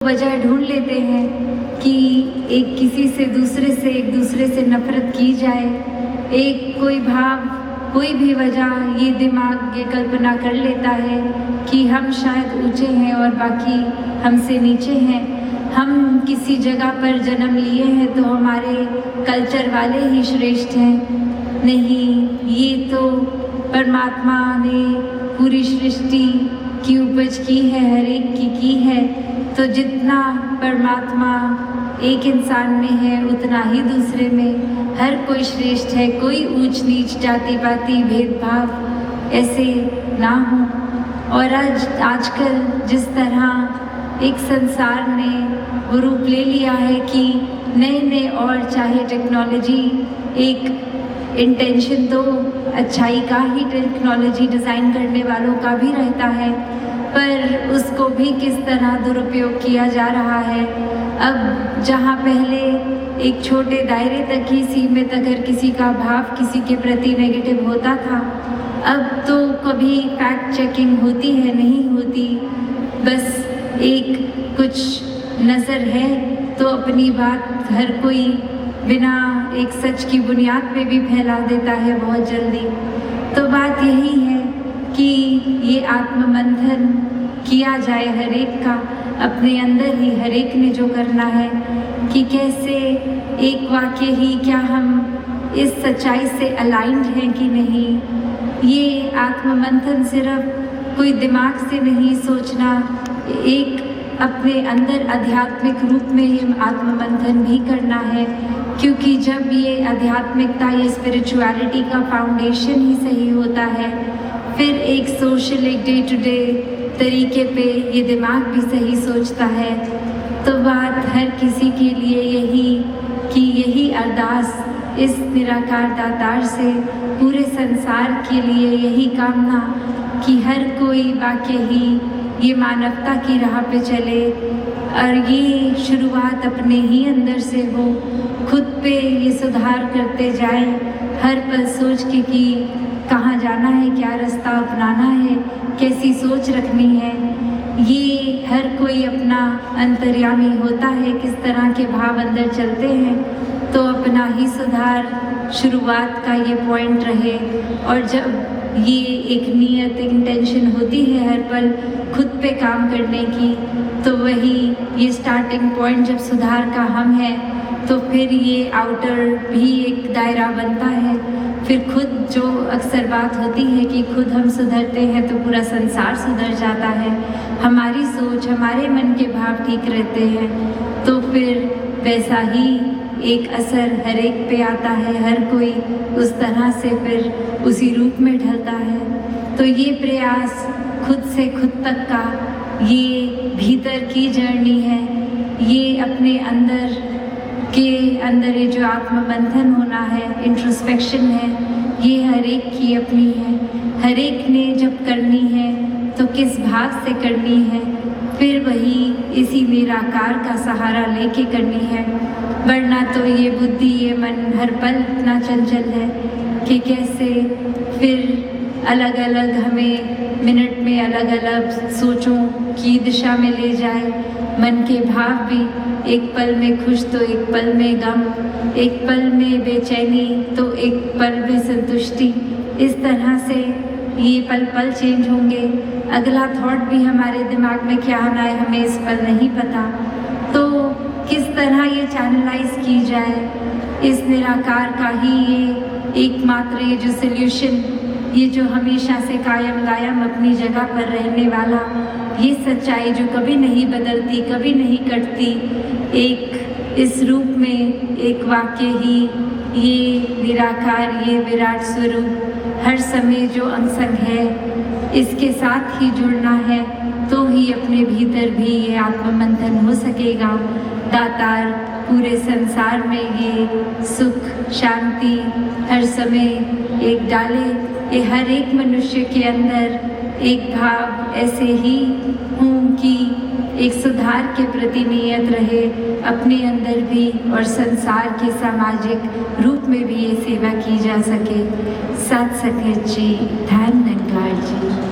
वजह ढूंढ लेते हैं कि एक किसी से एक दूसरे से नफरत की जाए। एक कोई भाव, कोई भी वजह, ये दिमाग ये कल्पना कर लेता है कि हम शायद ऊंचे हैं और बाकी हमसे नीचे हैं। हम किसी जगह पर जन्म लिए हैं तो हमारे कल्चर वाले ही श्रेष्ठ हैं। नहीं, ये तो परमात्मा ने पूरी सृष्टि की उपज की है, हर एक की है। तो जितना परमात्मा एक इंसान में है उतना ही दूसरे में हर कोई श्रेष्ठ है। कोई ऊंच नीच, जाति पाति, भेदभाव ऐसे ना हो। और आजकल जिस तरह एक संसार ने वो रूप ले लिया है कि नए और चाहे टेक्नोलॉजी, एक इंटेंशन तो अच्छाई का ही टेक्नोलॉजी डिज़ाइन करने वालों का भी रहता है, पर उसको भी किस तरह दुरुपयोग किया जा रहा है। अब जहाँ पहले एक छोटे दायरे तक ही सीमित अगर किसी का भाव किसी के प्रति नेगेटिव होता था, अब तो कभी फैक्ट चेकिंग होती है, नहीं होती। बस एक कुछ नज़र है तो अपनी बात हर कोई बिना एक सच की बुनियाद पे भी फैला देता है बहुत जल्दी। तो बात यही है कि ये आत्ममंथन किया जाए हर एक का, अपने अंदर ही हर एक ने जो करना है कि कैसे एक वाक्य ही क्या हम इस सच्चाई से अलाइंड हैं कि नहीं। ये आत्ममंथन सिर्फ कोई दिमाग से नहीं सोचना, एक अपने अंदर आध्यात्मिक रूप में ये आत्ममंथन भी करना है। क्योंकि जब ये आध्यात्मिकता, ये स्पिरिचुअलिटी का फाउंडेशन ही सही होता है, फिर एक सोशल, एक डे टू डे तरीके पे ये दिमाग भी सही सोचता है। तो बात हर किसी के लिए यही कि यही अरदास इस निराकार दातार से पूरे संसार के लिए यही कामना कि हर कोई वाकई ही ये मानवता की राह पे चले और ये शुरुआत अपने ही अंदर से हो। खुद पे ये सुधार करते जाएं, हर पल सोच के कि कहाँ जाना है, क्या रास्ता अपनाना है, कैसी सोच रखनी है। ये हर कोई अपना अंतर्यामी होता है, किस तरह के भाव अंदर चलते हैं, तो अपना ही सुधार शुरुआत का ये पॉइंट रहे। और जब ये एक नियत, इंटेंशन होती है हर पल खुद पे काम करने की, तो वही ये स्टार्टिंग पॉइंट जब सुधार का हम है, तो फिर ये आउटर भी एक दायरा बनता है। फिर खुद जो अक्सर बात होती है कि खुद हम सुधरते हैं तो पूरा संसार सुधर जाता है। हमारी सोच, हमारे मन के भाव ठीक रहते हैं तो फिर वैसा ही एक असर हर एक पे आता है, हर कोई उस तरह से फिर उसी रूप में ढलता है। तो ये प्रयास खुद से खुद तक का, ये भीतर की जर्नी है। ये अपने अंदर ये जो आत्ममंथन होना है, इंट्रोस्पेक्शन है, ये हर एक की अपनी है। हर एक ने जब करनी है तो किस भाव से करनी है, फिर वही इसी निराकार का सहारा लेके करनी है। वरना तो ये बुद्धि, ये मन हर पल इतना चंचल है कि कैसे फिर अलग अलग हमें मिनट में अलग अलग सोचों की दिशा में ले जाए। मन के भाव भी एक पल में खुश तो एक पल में गम, एक पल में बेचैनी तो एक पल में संतुष्टि। इस तरह से ये पल पल चेंज होंगे। अगला थॉट भी हमारे दिमाग में क्या आना है हमें इस पल नहीं पता। तो किस तरह ये चैनलाइज की जाए, इस निराकार का ही ये एकमात्र ये जो सोल्यूशन, ये जो हमेशा से कायम गायम अपनी जगह पर रहने वाला, ये सच्चाई जो कभी नहीं बदलती, कभी नहीं कटती, एक इस रूप में एक वाक्य ही ये निराकार, ये विराट स्वरूप हर समय जो अंसंग है, इसके साथ ही जुड़ना है तो ही अपने भीतर भी ये आत्ममंथन हो सकेगा। दातार पूरे संसार में ये सुख शांति हर समय एक डाले। ये हर एक मनुष्य के अंदर एक भाव ऐसे ही हूँ कि एक सुधार के प्रति नियत रहे, अपने अंदर भी और संसार के सामाजिक रूप में भी ये सेवा की जा सके। सत सकेत जी, धन निरंकार जी।